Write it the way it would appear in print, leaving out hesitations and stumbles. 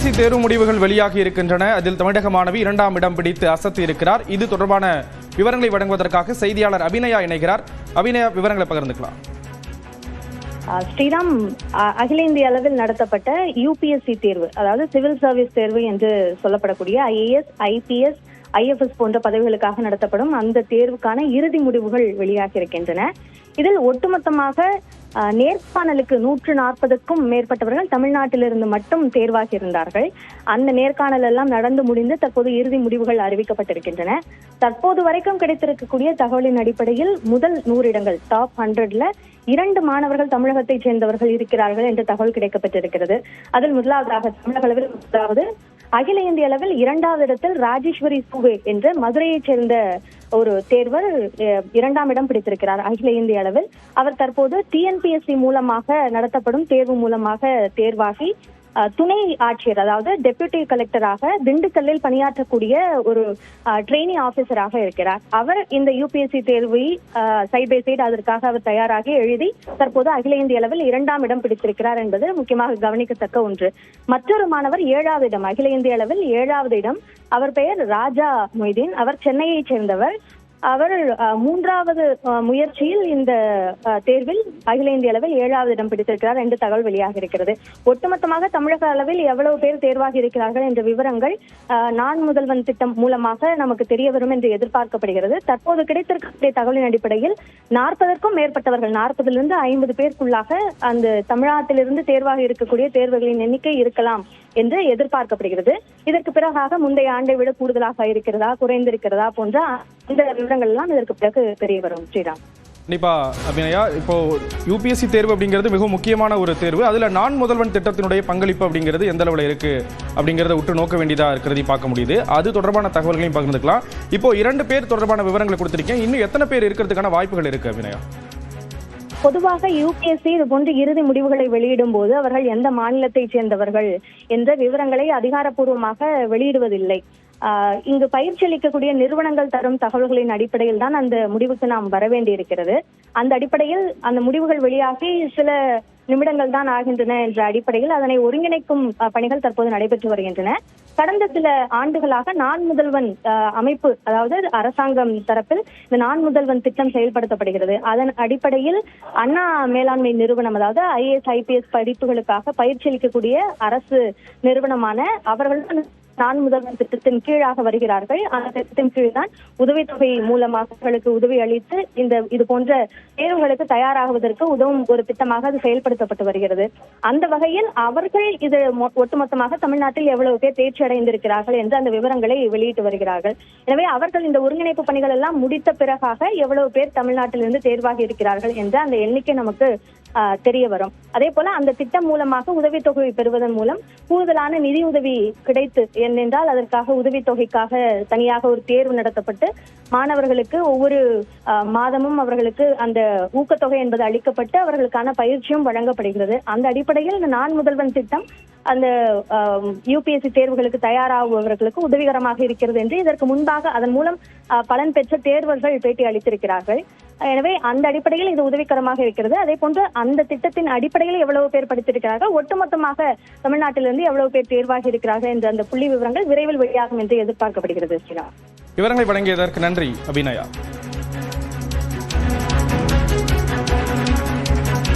UPSC தேர்வு முடிவுகள் வெளியாகி இருக்கின்றன. அதில் தமிழக மாணவி 2ஆம் இடம் பிடித்து அசத்தி இருக்கிறார். இது தொடர்பான விவரங்களை வழங்குவதற்காக செய்தியாளர் அபிநயா இணைகிறார். அபிநயா, விவரங்களை பகிர்ந்துக்கலாம். ஸ்ரீராம், அகில இந்திய அளவில் நடத்தப்பட்ட யுபிஎஸ்சி தேர்வு, அதாவது சிவில் சர்வீஸ் தேர்வு என்று சொல்லப்படக்கூடிய IAS, IPS, IFS போன்ற பதவிகளுக்காக நடத்தப்படும் அந்த தேர்வுக்கான இறுதி முடிவுகள் வெளியாகி இருக்கின்றன. இதில் ஒட்டுமொத்தமாக நேர்காணலுக்கு 140க்கும் மேற்பட்டவர்கள் தமிழ்நாட்டிலிருந்து மட்டும் தேர்வாகி இருந்தார்கள். அந்த நேர்காணல் எல்லாம் நடந்து முடிந்து தற்போது இறுதி முடிவுகள் அறிவிக்கப்பட்டிருக்கின்றன. தற்போது வரைக்கும் கிடைத்திருக்கக்கூடிய தகவலின் அடிப்படையில் முதல் 100 இடங்கள், டாப் 100ல 2 மாணவர்கள் தமிழகத்தைச் சேர்ந்தவர்கள் இருக்கிறார்கள் என்ற தகவல் கிடைக்கப்பட்டிருக்கிறது. அதில் முதலாவதாக தமிழக அளவில் முதலாவது, அகில இந்திய அளவில் 2வது இடத்தில் ராஜேஸ்வரி சூவே என்ற மதுரையைச் சேர்ந்த ஒரு தேர்வர் 2ஆம் இடம் பிடித்திருக்கிறார் அகில இந்திய அளவில். அவர் தற்போது TNPSC மூலமாக நடத்தப்படும் தேர்வு மூலமாக தேர்வாகி துணை ஆட்சியர், அதாவது டெப்யூட்டி கலெக்டராக திண்டுக்கல்லில் பணியாற்றக்கூடிய ஒரு ட்ரெயினி ஆபீசராக இருக்கிறார். அவர் இந்த யுபிஎஸ்சி தேர்வை சைட் பை சைடு அதற்காக அவர் தயாராகி எழுதி தற்போது அகில இந்திய அளவில் 2ஆம் இடம் பிடித்திருக்கிறார் என்பது முக்கியமாக கவனிக்கத்தக்க ஒன்று. மற்றொரு மாணவர் 7வது இடம், அகில இந்திய அளவில் 7வது இடம். அவர் பெயர் ராஜா மொய்தீன். அவர் சென்னையை சேர்ந்தவர். அவர் 3வது முயற்சியில் இந்த தேர்வில் அகில இந்திய அளவில் 7வது இடம் பிடித்திருக்கிறார் என்று தகவல் வெளியாக இருக்கிறது. ஒட்டுமொத்தமாக தமிழக அளவில் எவ்வளவு பேர் தேர்வாகி இருக்கிறார்கள் என்ற விவரங்கள் நான் முதல்வன் திட்டம் மூலமாக நமக்கு தெரிய வரும் என்று எதிர்பார்க்கப்படுகிறது. தற்போது கிடைத்திருக்கக்கூடிய தகவலின் அடிப்படையில் 40க்கும் மேற்பட்டவர்கள், 40லிருந்து 50 பேருக்குள்ளாக அந்த தமிழ்நாட்டிலிருந்து தேர்வாக இருக்கக்கூடிய தேர்வுகளின் எண்ணிக்கை இருக்கலாம் என்று எதிர்பார்க்கப்படுகிறது. இதற்கு பிறகாக முந்தைய ஆண்டை விட கூடுதலாக இருக்கிறதா, குறைந்திருக்கிறதா போன்ற இந்த விவரங்கள் எல்லாம் இதற்கு பிறகு தெரிய வரும். ஸ்ரீராம், கண்டிப்பா அபிநயா, இப்போ யுபிஎஸ்சி தேர்வு அப்படிங்கிறது மிகவும் முக்கியமான ஒரு தேர்வு. அதுல நான் முதல்வன் திட்டத்தினுடைய பங்களிப்பு அப்படிங்கிறது எந்த அளவுல இருக்கு அப்படிங்கறத உற்று நோக்க வேண்டியதா இருக்கிறதை பார்க்க முடியுது. அது தொடர்பான தகவல்களையும் பகிர்ந்துக்கலாம். இப்போ 2 பேர் தொடர்பான விவரங்களை கொடுத்திருக்கேன். இன்னும் எத்தனை பேர் இருக்கிறதுக்கான வாய்ப்புகள் இருக்கு அபிநயா? பொதுவாக யுபிஎஸ்சி இது போன்ற இறுதி முடிவுகளை வெளியிடும் போது அவர்கள் எந்த மாநிலத்தைச் சேர்ந்தவர்கள் என்ற விவரங்களை அதிகாரப்பூர்வமாக வெளியிடுவதில்லை. இங்கு பயிற்சி அளிக்கக்கூடிய நிறுவனங்கள் தரும் தகவல்களின் அடிப்படையில் தான் அந்த முடிவுக்கு நாம் வர வேண்டியிருக்கிறது. அந்த அடிப்படையில் அந்த முடிவுகள் வெளியாகி சில நிமிடங்கள் தான் ஆகின்றன என்ற அடிப்படையில் அதனை ஒருங்கிணைக்கும் பணிகள் தற்போது நடைபெற்று வருகின்றன. கடந்த சில ஆண்டுகளாக நான் முதல்வன் அமைப்பு, அதாவது அரசாங்கம் தரப்பில் இந்த நான் முதல்வன் திட்டம் செயல்படுத்தப்படுகிறது. அதன் அடிப்படையில் அண்ணா மேலாண்மை நிறுவனம், அதாவது IAS, IPS படிப்புகளுக்காக பயிற்சி அளிக்கக்கூடிய அரசு நிறுவனமான அவர்கள் நான் முதல்வன் திட்டத்தின் கீழாக வருகிறார்கள். அந்த திட்டத்தின் கீழ் தான் உதவித்தொகை மூலமாக அவர்களுக்கு உதவி அளித்து இது போன்ற தேர்வுகளுக்கு தயாராகுவதற்கு உதவும் ஒரு திட்டமாக அது செயல்படுத்தப்பட்டு வருகிறது. அந்த வகையில் அவர்கள் இது ஒட்டுமொத்தமாக தமிழ்நாட்டில் எவ்வளவு பேர் தேர்ச்சி அடைந்திருக்கிறார்கள் என்று அந்த விவரங்களை வெளியிட்டு வருகிறார்கள். எனவே அவர்கள் இந்த ஒருங்கிணைப்பு பணிகள் எல்லாம் முடித்த பிறகாக எவ்வளவு பேர் தமிழ்நாட்டிலிருந்து தேர்வாகி இருக்கிறார்கள் என்ற அந்த எண்ணிக்கை நமக்கு தெரிய வரும். அதே போல அந்த திட்டம் மூலமாக உதவித்தொகை பெறுவதன் மூலம் கூடுதலான நிதியுதவி கிடைத்து, ஏனென்றால் அதற்காக உதவித்தொகைக்காக தனியாக ஒரு தேர்வு நடத்தப்பட்டு மாணவர்களுக்கு ஒவ்வொரு மாதமும் அவர்களுக்கு அந்த ஊக்கத்தொகை என்பது அளிக்கப்பட்டு அவர்களுக்கான பயிற்சியும் வழங்கப்படுகிறது. அந்த அடிப்படையில் இந்த நான் முதல்வன் திட்டம் அந்த யுபிஎஸ்சி தேர்வுகளுக்கு தயாராகுபவர்களுக்கு உதவிகரமாக இருக்கிறது என்று இதற்கு முன்பாக அதன் மூலம் பலன் பெற்ற தேர்வர்கள் பேட்டி அளித்திருக்கிறார்கள். எனவே அந்த அடிப்படையில் இது உதவிகரமாக இருக்கிறது. அதே போன்று அந்த திட்டத்தின் அடிப்படையில் எவ்வளவு பேர் படித்திருக்கிறார்கள், ஒட்டுமொத்தமாக தமிழ்நாட்டிலிருந்து எவ்வளவு பேர் தேர்வாகி இருக்கிறார்கள் என்ற அந்த புள்ளி விவரங்கள் விரைவில் வெளியாகும் என்று எதிர்பார்க்கப்படுகிறது. விவரங்களை வழங்கியதற்கு நன்றி அபிநயா.